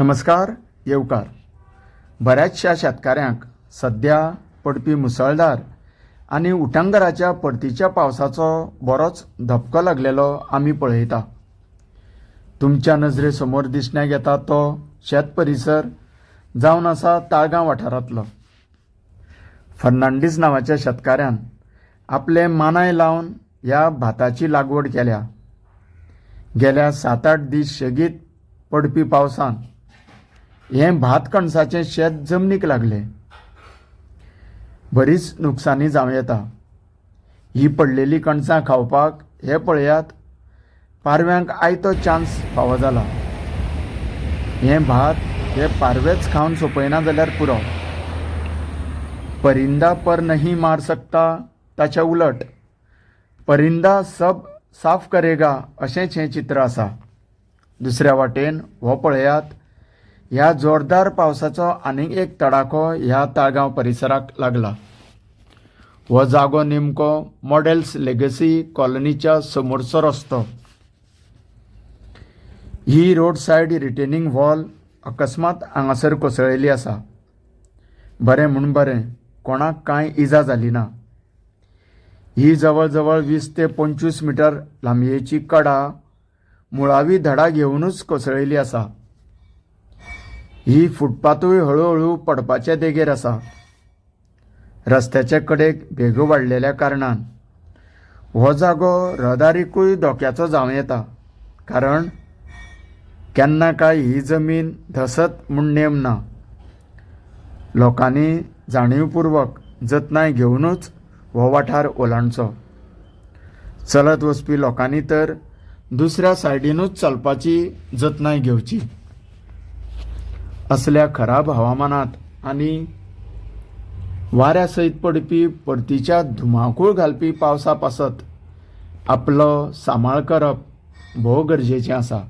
नमस्कार येवकार. बऱ्याचशा शेतकऱ्यांक सध्या पडपी मुसळधार आणि उटंगराच्या परतीच्या पावसाचो बरोच धपको लागलेलो आमी पळयता. तुमच्या नजरे समोर दिसण्याक येता तो शेत परिसर जावन आसा ताळगांव वाठारांतलो. फर्नांडीस नांवाच्या शेतकाऱ्यान आपले मानाय लावन ह्या भाताची लागवड केल्या. गेल्या 7-8 दीस सेगीत पडपी पावसान हें भात कणसाचें शेत जमनीक लागलें. बरीच नुकसानी जावं येता. ही पडलेली कणसां खावपाक हे पळयात पारव्यांक आयतो चान्स फावो जाला. हें भात हे पारवेच खावन सोंपयना जाल्यार पुरो. परिंदा पर नहीं मार सकता ताच्या उलट परिंदा सब साफ करेगा अशेंच हें चित्र आसा. दुसऱ्या वाटेन हो पळयात ह्या जोरदार पावसाचो आनीक एक तडाखो ह्या ताळगांव परिसराक लागला. हो जागो नेमको मॉडेल्स लेगसी कॉलनीच्या समोरचो रस्तो. ही रोड सायड रिटेनिंग वॉल अकस्मात हांगासर कोसळिल्ली आसा. बरें म्हूण बरें, कोणाक कांय इजा जाली ना. ही जवळ जवळ 20 ते 25 मीटर लांबयेची कडा मुळावी धडा घेवनूच कोसळिल्ली आसा. ही फुटपाथूय हळूहळू पडपाचे देगेर आसा. रस्त्याचे कडेक भेगो वाडलेल्या कारणान हो जागो रहदारीकूय धोक्याचो जावं येता. कारण केन्ना काय ही जमीन धसत म्हूण नेम ना. लोकांनी जाणीवपूर्वक जतनाय घेवनूच हो वाठार ओलांडचो. चलत वचपी लोकांनी तर दुसऱ्या सायडीनूच चलपाची जतनाय घेवची. असल्या खराब हवामानात आनी वाऱ्या सयत पडपी परतीच्या धुमाकूळ घालपी पावसा पासत आपलो सांबाळ करप भोव गरजेचें आसा.